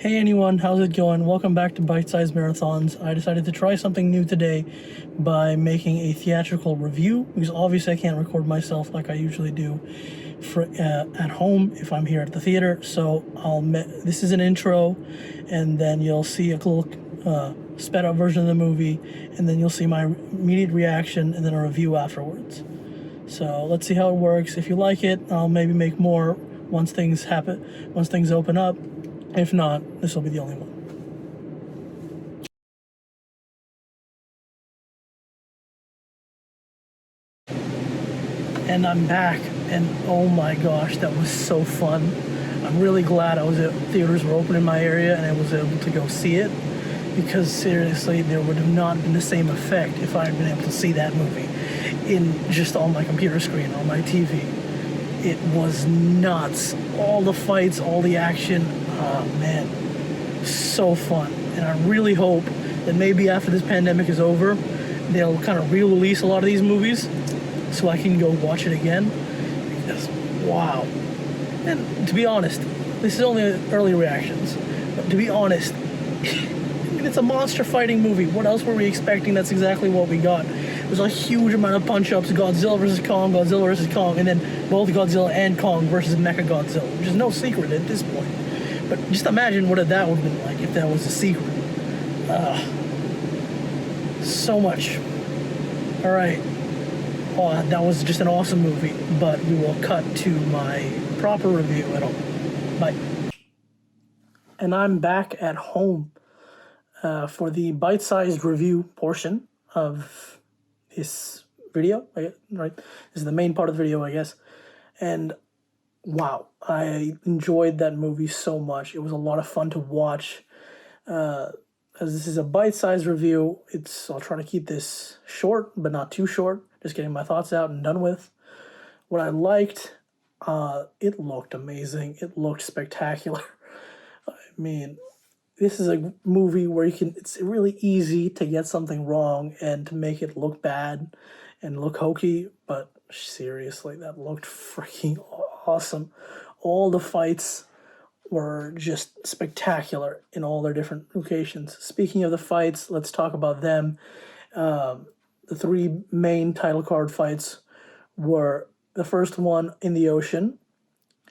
Hey anyone, how's it going? Welcome back to Bite Size Marathons. I decided to try something new today by making a theatrical review because obviously I can't record myself like I usually do at home if I'm here at the theater. So this is an intro, and then you'll see a little sped up version of the movie, and then you'll see my immediate reaction and then a review afterwards. So let's see how it works. If you like it, I'll maybe make more once things open up. If not, this will be the only one. And I'm back, and oh my gosh, that was so fun. I'm really glad theaters were open in my area and I was able to go see it, because seriously, there would have not been the same effect if I had been able to see that movie on my computer screen, on my TV. It was nuts. All the fights, all the action, oh man, so fun. And I really hope that maybe after this pandemic is over, they'll kind of re-release a lot of these movies so I can go watch it again. Because, wow. And to be honest, this is only early reactions, but to be honest, it's a monster fighting movie. What else were we expecting? That's exactly what we got. There's a huge amount of punch-ups, Godzilla versus Kong, and then both Godzilla and Kong versus Mechagodzilla, which is no secret at this point. But just imagine what that would have been like if that was a secret. So much. All right. Oh, that was just an awesome movie, but we will cut to my proper review at home. Bye. And I'm back at home for the bite-sized review portion of this video, right? This is the main part of the video, I guess. And wow, I enjoyed that movie so much. It was a lot of fun to watch. As this is a bite-sized review, I'll try to keep this short, but not too short. Just getting my thoughts out and done with. What I liked, it looked amazing. It looked spectacular. I mean, this is a movie where it's really easy to get something wrong and to make it look bad and look hokey, but seriously, that looked freaking awesome. All the fights were just spectacular in all their different locations. Speaking of the fights, let's talk about them. The three main title card fights were the first one in the ocean,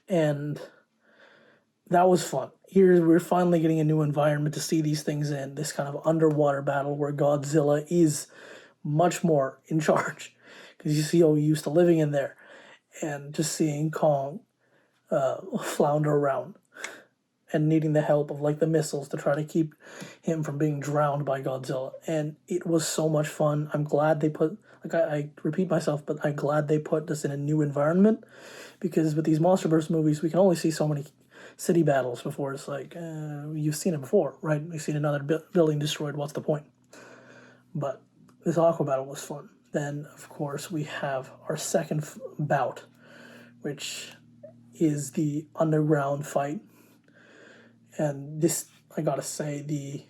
and that was fun. Here we're finally getting a new environment to see these things in, this kind of underwater battle where Godzilla is much more in charge, because you see how used to living in there, and just seeing Kong flounder around and needing the help of the missiles to try to keep him from being drowned by Godzilla. And it was so much fun. I'm glad they put, I repeat myself, but I'm glad they put this in a new environment, because with these MonsterVerse movies, we can only see so many city battles before it's you've seen it before, right? We've seen another building destroyed, what's the point? But this aqua battle was fun. Then, of course, we have our second bout, which is the underground fight. And this, I gotta say, the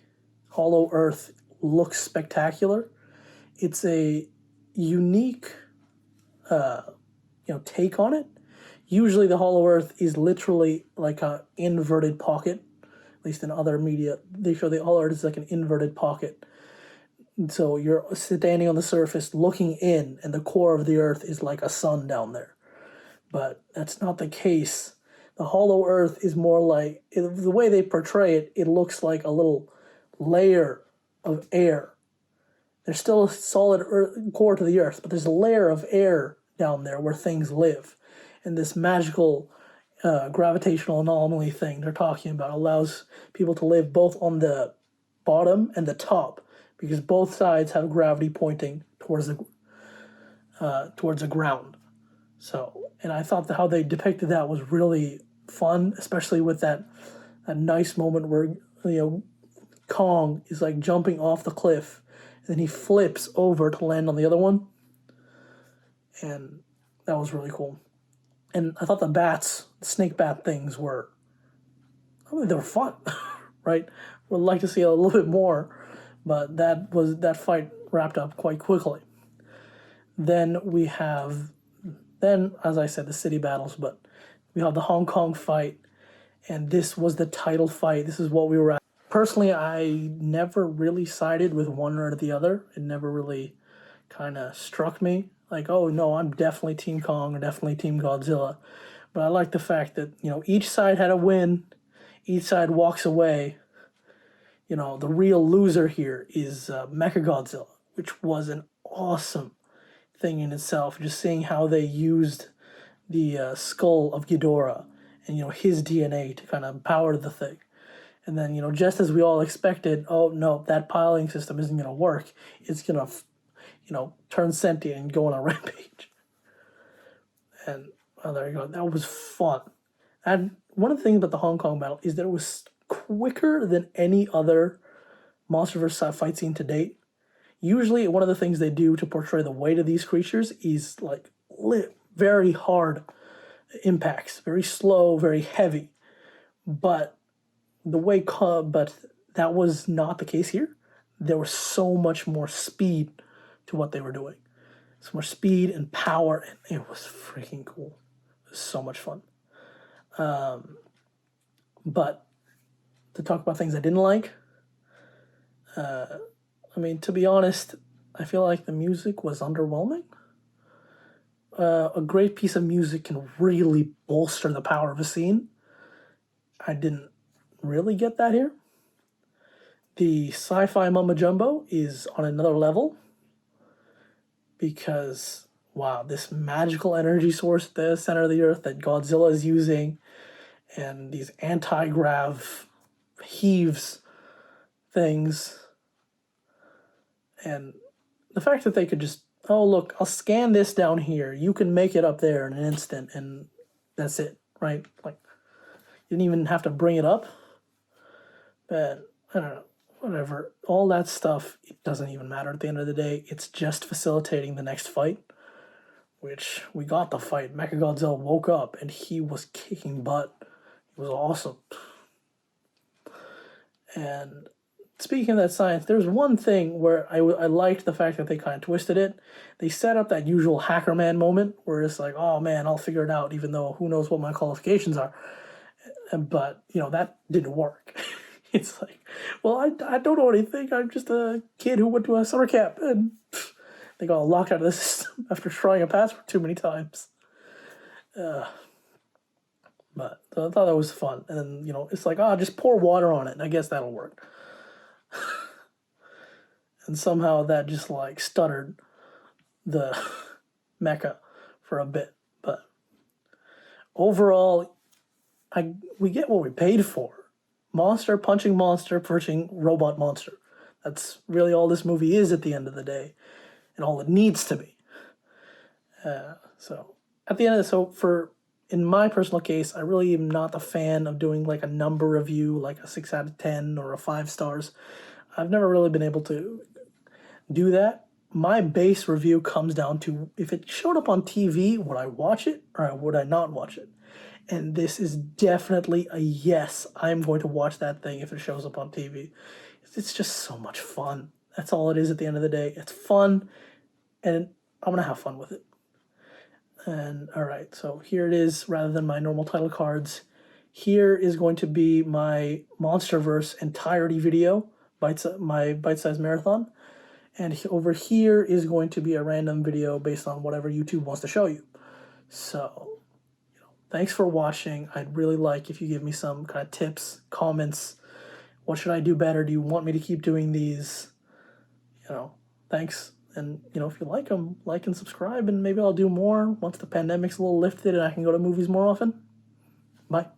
Hollow Earth looks spectacular. It's a unique, take on it. Usually the Hollow Earth is literally like an inverted pocket. At least in other media, they show the Hollow Earth is like an inverted pocket. And so you're standing on the surface looking in, and the core of the Earth is like a sun down there. But that's not the case. The Hollow Earth is more like, the way they portray it, it looks like a little layer of air. There's still a solid core to the Earth, but there's a layer of air down there where things live. And this magical gravitational anomaly thing they're talking about allows people to live both on the bottom and the top, because both sides have gravity pointing towards the ground. So, and I thought how they depicted that was really fun, especially with that nice moment where Kong is jumping off the cliff, and then he flips over to land on the other one, and that was really cool. And I thought the snake bat things were fun, right? Would like to see a little bit more, but that fight wrapped up quite quickly. Then we have, as I said, the city battles, but we have the Hong Kong fight, and this was the title fight. This is what we were at. Personally, I never really sided with one or the other. It never really kind of struck me like, oh no, I'm definitely Team Kong or definitely Team Godzilla. But I like the fact that, each side had a win, each side walks away. The real loser here is Mechagodzilla, which was an awesome thing in itself. Just seeing how they used the skull of Ghidorah and, his DNA to kind of power the thing. And then, just as we all expected, oh no, that piloting system isn't going to work. It's going to, turn sentient and go on a rampage. And, oh, there you go. That was fun. And one of the things about the Hong Kong battle is that it was quicker than any other MonsterVerse fight scene to date. Usually, one of the things they do to portray the weight of these creatures is like very hard impacts, very slow, very heavy. But that was not the case here. There was so much more speed to what they were doing. So more speed and power, and it was freaking cool. It was so much fun. But to talk about things I didn't like, to be honest, I feel like the music was underwhelming. A great piece of music can really bolster the power of a scene. I didn't really get that here. The sci-fi mumbo jumbo is on another level because, wow, this magical energy source at the center of the earth that Godzilla is using, and these anti-grav heaves things, and the fact that they could just, oh look, I'll scan this down here, you can make it up there in an instant, and that's it, right? Like, you didn't even have to bring it up. But I don't know, whatever. All that stuff, it doesn't even matter at the end of the day. It's just facilitating the next fight, which we got the fight. Mechagodzilla woke up and he was kicking butt. It was awesome. And speaking of that science, there's one thing where I liked the fact that they kind of twisted it. They set up that usual hacker man moment where it's like, oh man, I'll figure it out, even though who knows what my qualifications are. But, that didn't work. It's like, well, I don't know anything. I'm just a kid who went to a summer camp and they got locked out of the system after trying a password too many times. But I thought that was fun. And then, it's like, just pour water on it, and I guess that'll work. And somehow that just, like, stuttered the mecha for a bit. But overall, we get what we paid for. Monster punching robot monster. That's really all this movie is at the end of the day, and all it needs to be. So at the end of in my personal case, I really am not a fan of doing like a number review, like a 6 out of 10 or a 5 stars. I've never really been able to do that. My base review comes down to if it showed up on TV, would I watch it or would I not watch it? And this is definitely a yes. I'm going to watch that thing if it shows up on TV. It's just so much fun. That's all it is at the end of the day. It's fun, and I'm going to have fun with it. And all right, so here it is, rather than my normal title cards. Here is going to be my MonsterVerse entirety video, my bite-sized marathon. And over here is going to be a random video based on whatever YouTube wants to show you. So, thanks for watching. I'd really like if you give me some kind of tips, comments. What should I do better? Do you want me to keep doing these? Thanks. And, if you like them, like and subscribe, and maybe I'll do more once the pandemic's a little lifted and I can go to movies more often. Bye.